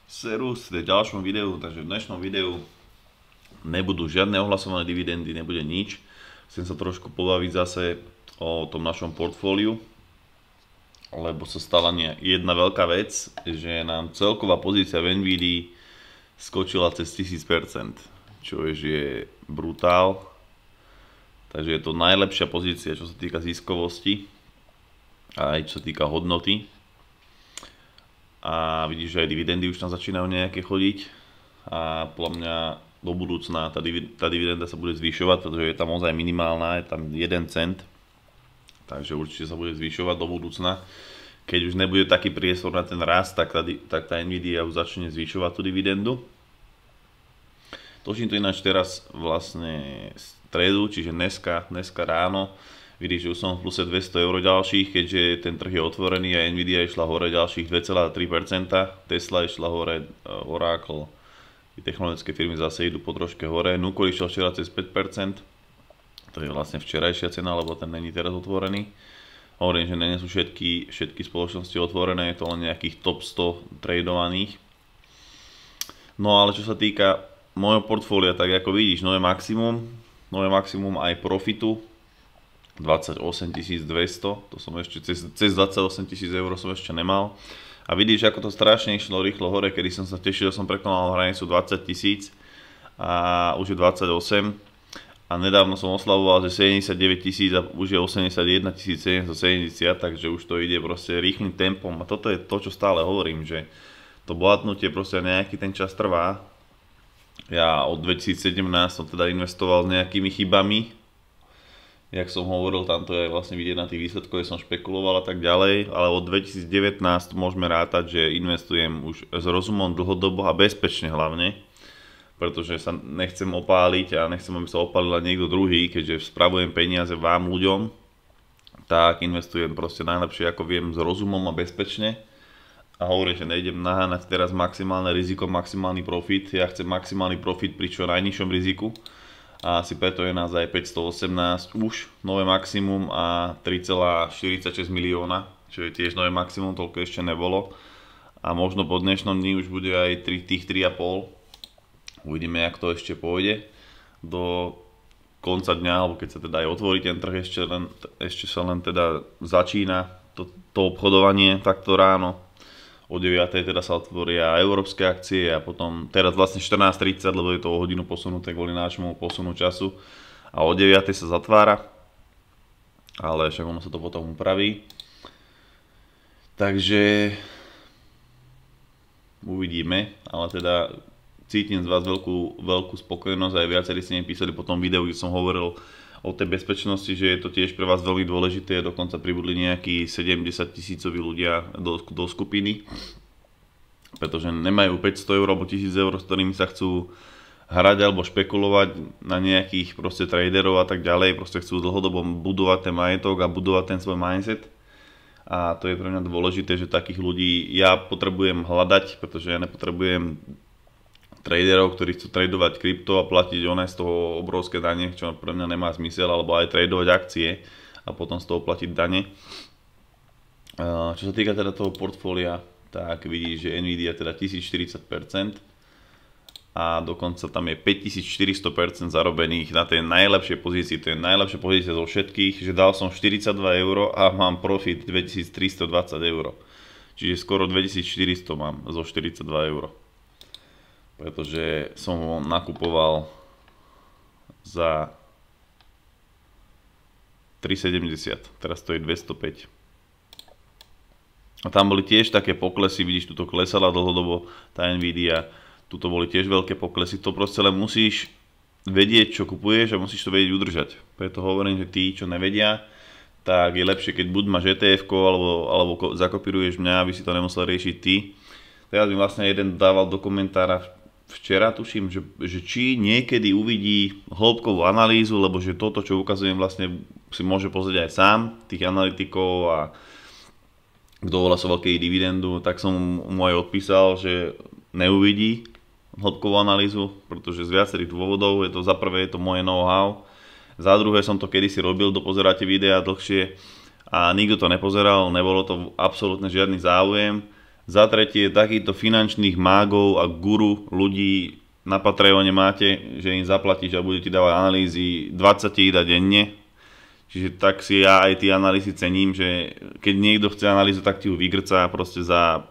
Serus v ďalšom videu, takže v dnešnom videu nebudú žiadne ohlasované dividendy, nebude nič. Chcem sa trošku pobaviť zase o tom našom portfóliu, lebo sa stala jedna veľká vec, že nám celková pozícia v NVIDii skočila cez 1000%, čo je brutál. Takže je to najlepšia pozícia, čo sa týka ziskovosti a aj čo sa týka hodnoty. A vidíš, že aj dividendy už tam začínajú nejaké chodiť a podľa mňa do budúcna tá dividenda sa bude zvyšovať, pretože je tam ozaj minimálna, je tam 1 cent, takže určite sa bude zvyšovať do budúcna. Keď už nebude taký priestor na ten rast, tak tá Nvidia už začne zvyšovať tú dividendu. Točím to ináč teraz vlastne stredu, čiže dneska ráno. Vidíš, že už som v pluse 200 eur ďalších, keďže ten trh je otvorený a Nvidia išla hore ďalších 2,3%, Tesla išla hore, Oracle, technologické firmy zase idú po troške hore, Nucor išiel včera cez 5%, to je vlastne včerajšia cena, lebo ten není teraz otvorený. Hovorím, že nie sú všetky spoločnosti otvorené, je to len nejakých top 100 tradovaných. No ale čo sa týka môjho portfólia, tak ako vidíš, nové maximum aj profitu, 28 200, to som ešte cez 28 000 eur som ešte nemal. A vidíš, ako to strašne išlo rýchlo hore, kedy som sa tešil, že som prekonal hranicu 20 000 a už je 28. A nedávno som oslavoval, že 79 000 a už je 81 770, takže už to ide proste rýchlym tempom. A toto je to, čo stále hovorím, že to bohatnutie proste nejaký ten čas trvá. Ja od 2017 som teda investoval s nejakými chybami. Jak som hovoril, tam to je vlastne vidieť na tých výsledkoch, že som špekuloval a tak ďalej, ale od 2019 môžeme rátať, že investujem už s rozumom dlhodobo a bezpečne hlavne, pretože sa nechcem opáliť a nechcem, aby sa opálila niekto druhý, keďže spravujem peniaze vám ľuďom, tak investujem proste najlepšie ako viem s rozumom a bezpečne a hovorím, že nejdem naháňať teraz maximálne riziko, maximálny profit, ja chcem maximálny profit pri čo najnižšom riziku. A asi preto je nás aj 518 už nové maximum a 3,46 milióna, čo je tiež nové maximum, toľko ešte nebolo. A možno po dnešnom dni už bude aj tých 3,5. Uvidíme, jak to ešte pôjde do konca dňa, alebo keď sa teda aj otvorí ten trh, ešte sa len teda začína to obchodovanie takto ráno. O 9. teda sa otvoria európske akcie a potom teraz vlastne 14:30, lebo je to o hodinu posunuté kvôli nášmu posunu času a o 9. sa zatvára, ale však ono sa to potom upraví. Takže uvidíme, ale teda cítim z vás veľkú spokojnosť, aj viacerí ste mi písali po tom videu, kde som hovoril o tej bezpečnosti, že je to tiež pre vás veľmi dôležité, dokonca pribudli nejakí 70 000 ľudia do skupiny, pretože nemajú 500 eur alebo 1000 eur, s ktorými sa chcú hrať alebo špekulovať na nejakých proste traderov a tak ďalej, proste chcú dlhodobo budovať ten majetok a budovať ten svoj mindset. A to je pre mňa dôležité, že takých ľudí ja potrebujem hľadať, pretože ja nepotrebujem traderov, ktorí chcú tradovať krypto a platiť z toho obrovské dane, čo pre mňa nemá zmysel, alebo aj tradovať akcie a potom z toho platiť dane. Čo sa týka teda toho portfólia, tak vidíš, že Nvidia teda 1040% a dokonca tam je 5400% zarobených na tej najlepšej pozícii, to je najlepšia pozícia zo všetkých, že dal som 42 eur a mám profit 2320 eur. Čiže skoro 2400 mám zo 42 eur. Pretože som ho nakupoval za 3,70, teraz to je 205. A tam boli tiež také poklesy, vidíš, tuto klesala dlhodobo tá Nvidia, tuto boli tiež veľké poklesy, to proste len musíš vedieť, čo kupuješ a musíš to vedieť udržať. Preto hovorím, že tí, čo nevedia, tak je lepšie, keď buď máš ETF-ko, alebo zakopíruješ mňa, aby si to nemusel riešiť ty. Teraz mi vlastne jeden dával do komentára včera, tuším, že či niekedy uvidí hĺbkovú analýzu, lebo že toto, čo ukazujem, vlastne si môže pozrieť aj sám, tých analytikov a kto volá so veľkej dividendu, tak som mu aj odpísal, že neuvidí hĺbkovú analýzu, pretože z viacerých dôvodov, je to za prvé, je to moje know-how, za druhé som to kedysi robil, dopozeráte videá dlhšie a nikto to nepozeral, nebolo to absolútne žiadny záujem. Za tretie, takýchto finančných mágov a guru ľudí na Patreone máte, že im zaplatíš a budete dávať analýzy, 20 ti dá denne. Čiže tak si ja aj tie analýzy cením, že keď niekto chce analýzu, tak ti ju vygrcá proste za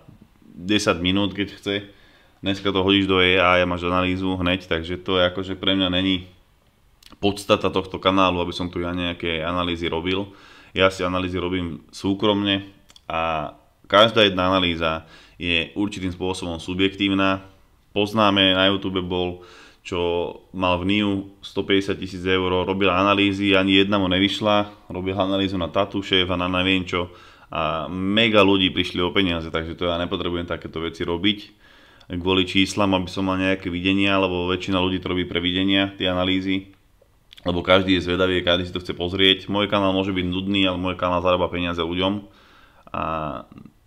10 minút, keď chce. Dneska to hodíš do AI a máš analýzu hneď, takže to je akože pre mňa není podstata tohto kanálu, aby som tu ja nejaké analýzy robil. Ja si analýzy robím súkromne a každá jedna analýza je určitým spôsobom subjektívna. Poznáme, na YouTube bol, čo mal v NIU 150 000 eur, robil analýzy, ani jedna mu nevyšla, robil analýzu na Tattoo Chef a na neviem čo a mega ľudí prišli o peniaze, takže to ja nepotrebujem takéto veci robiť kvôli číslam, aby som mal nejaké videnia, lebo väčšina ľudí to robí pre videnia, tie analýzy, lebo každý je zvedavý, každý si to chce pozrieť. Môj kanál môže byť nudný, ale môj kanál zarába peniaze ľuďom a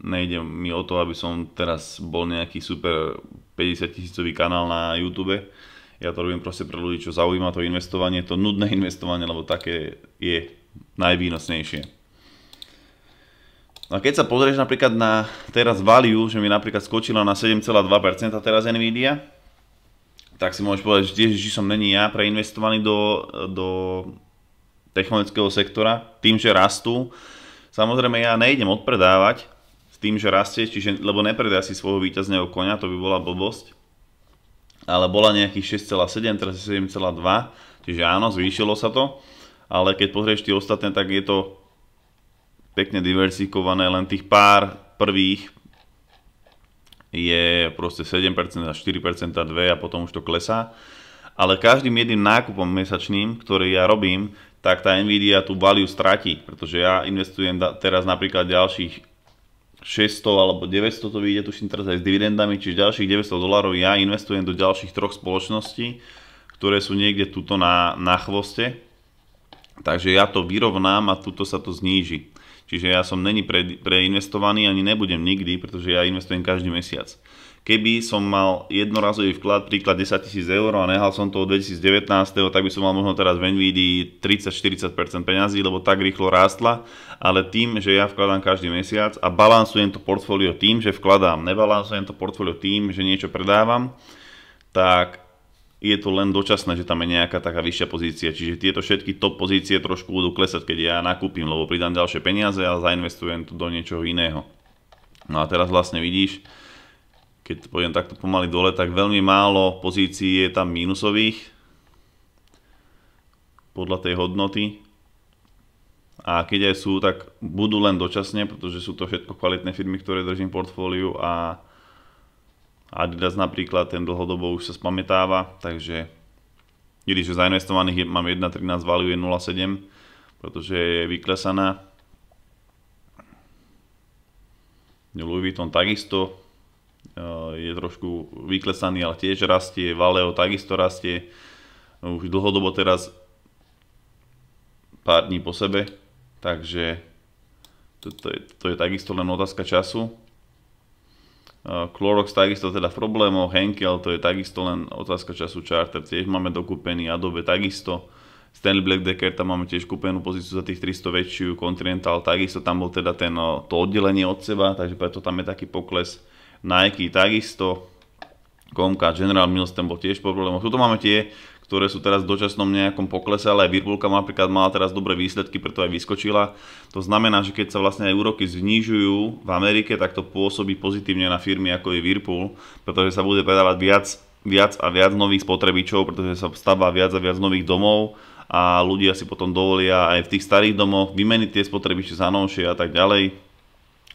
nejde mi o to, aby som teraz bol nejaký super 50 000 kanál na YouTube. Ja to robím proste pre ľudí, čo zaujíma to investovanie, to nudné investovanie, lebo také je najvýnosnejšie. No a keď sa pozrieš napríklad na teraz value, že mi napríklad skočila na 7,2% teraz Nvidia, tak si môžeš povedať, že tiež som není ja preinvestovaný do technologického sektora, tým, že rastú. Samozrejme ja nejdem odpredávať s tým, že rastie, čiže, lebo nepredá si svojho víťazného koňa, to by bola blbosť. Ale bola nejakých 6,7, teraz je 7,2, čiže áno, zvýšilo sa to, ale keď pozrieš tie ostatné, tak je to pekne diversifikované, len tých pár prvých je proste 7% a 4%, 2% a potom už to klesá. Ale každým jedným nákupom mesačným, ktorý ja robím, tak tá Nvidia tú value stratí, pretože ja investujem teraz napríklad ďalších 600 alebo 900 to vyjde, tuším teraz aj s dividendami, čiže ďalších $900 ja investujem do ďalších 3 spoločností, ktoré sú niekde tuto na chvoste. Takže ja to vyrovnám a tuto sa to zníži. Čiže ja som není preinvestovaný ani nebudem nikdy, pretože ja investujem každý mesiac. Keby som mal jednorazový vklad, príklad 10 000 eur a nehal som to od 2019, tak by som mal možno teraz v Nvidii 30-40% peňazí, lebo tak rýchlo rástla, ale tým, že ja vkladám každý mesiac a balansujem to portfólio tým, že vkladám, nebalansujem to portfólio tým, že niečo predávam, tak je to len dočasné, že tam je nejaká taká vyššia pozícia. Čiže tieto všetky top pozície trošku budú klesať, keď ja nakúpim, lebo pridám ďalšie peniaze a zainvestujem to do niečoho iného. No a teraz vlastne vidíš, keď pôjdem takto pomaly dole, tak veľmi málo pozícií je tam mínusových podľa tej hodnoty. A keď aj sú, tak budú len dočasne, pretože sú to všetko kvalitné firmy, ktoré držím v portfóliu a Adidas napríklad, ten dlhodobo už sa spamätáva, takže vidíš, že zainvestovaných mám 1,13, value je 0,7, pretože je vyklesaná. Louis Vuitton takisto je trošku vyklesaný, ale tiež rastie, Valeo takisto rastie, už dlhodobo teraz pár dní po sebe, takže to je takisto len otázka času. Clorox takisto teda v problémoch, Henkel to je takisto len otázka času, Charter tiež máme dokúpený, Adobe takisto, Stanley Black Decker tam máme tiež kúpenú pozíciu za tých 300 väčšiu, Continental takisto, tam bol teda to oddelenie od seba, takže preto tam je taký pokles, Nike takisto, Comcast, General Mills, ten bol tiež po problémoch. Tuto máme tie, ktoré sú teraz v dočasnom nejakom poklese, ale aj Whirlpoolka napríklad mala teraz dobré výsledky, preto aj vyskočila. To znamená, že keď sa vlastne aj úroky znižujú v Amerike, tak to pôsobí pozitívne na firmy ako je Whirlpool, pretože sa bude predávať viac a viac nových spotrebičov, pretože sa stáva viac a viac nových domov a ľudia si potom dovolia aj v tých starých domoch vymeniť tie spotrebiče za novšie a tak ďalej.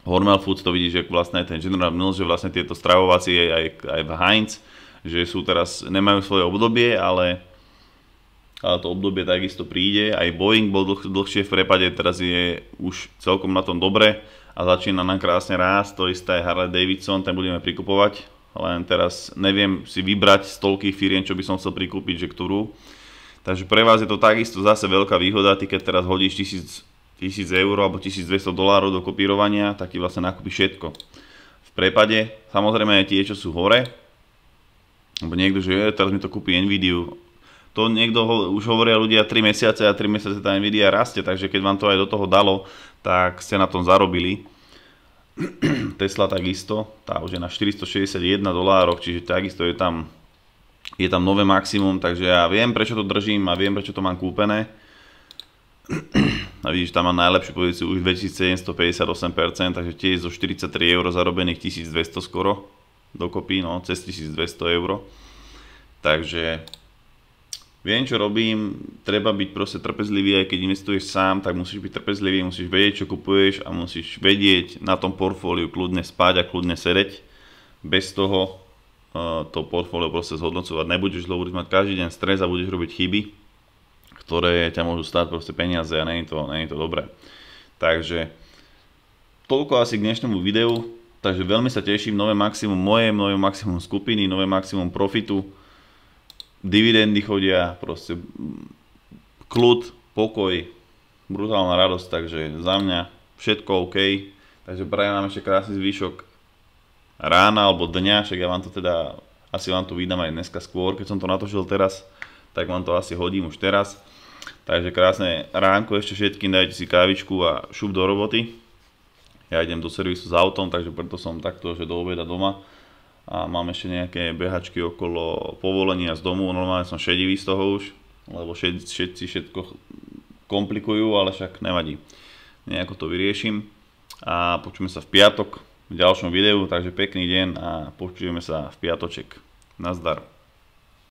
Hormel Foods to vidíš, že vlastne ten General Mills, že vlastne tieto stravovacie aj v Heinz, že sú teraz, nemajú svoje obdobie, ale to obdobie takisto príde. Aj Boeing bol dlhšie v prepade, teraz je už celkom na tom dobre a začína nám krásne rásť. To isté aj Harley Davidson, ten budeme prikupovať, len teraz neviem si vybrať z toľkých firiem, čo by som chcel prikúpiť, že ktorú. Takže pre vás je to takisto zase veľká výhoda, ty keď teraz hodíš 1000 eur alebo $1200 do kopírovania, tak ti vlastne nakúpi všetko. V prepade, samozrejme aj tie, čo sú hore, lebo niekto, že teraz mi to kúpi Nvidiu. To niekto už hovoria ľudia 3 mesiace a 3 mesiace tá Nvidia rastie, takže keď vám to aj do toho dalo, tak ste na tom zarobili. Tesla takisto, tá už je na $461, čiže takisto je tam nové maximum, takže ja viem, prečo to držím a viem, prečo to mám kúpené. A vidíš, tam mám najlepšiu pozíciu už 2758%, takže tiež zo 43 € zarobených 1200 skoro dokopy, no cez 1200 €. Takže viem, čo robím, treba byť proste trpezlivý, aj keď investuješ sám, tak musíš byť trpezlivý, musíš vedieť, čo kupuješ a musíš vedieť na tom portfóliu kľudne spať a kľudne sedeť. Bez toho to portfólio proste zhodnocovať nebudeš, lebo budeš mať každý deň stres a budeš robiť chyby, ktoré ťa môžu stáť proste peniaze a nie je to dobré. Takže toľko asi k dnešnému videu, takže veľmi sa teším, nové maximum moje, nové maximum skupiny, nové maximum profitu, dividendy chodia, proste kľud, pokoj, brutálna radosť, takže za mňa všetko OK, takže prajem vám ešte krásny zvyšok rána alebo dňa, však ja vám to teda, asi vám to vydám aj dneska skôr, keď som to natočil teraz, tak vám to asi hodím už teraz. Takže krásne ránko ešte všetkým, dajte si kávičku a šup do roboty. Ja idem do servisu s autom, takže preto som takto, že do obeda doma. A mám ešte nejaké behačky okolo povolenia z domu, normálne som šedivý z toho už, lebo všetci všetko komplikujú, ale však nevadí. Nejako to vyriešim a počujeme sa v piatok v ďalšom videu, takže pekný deň a počujeme sa v piatoček. Nazdar.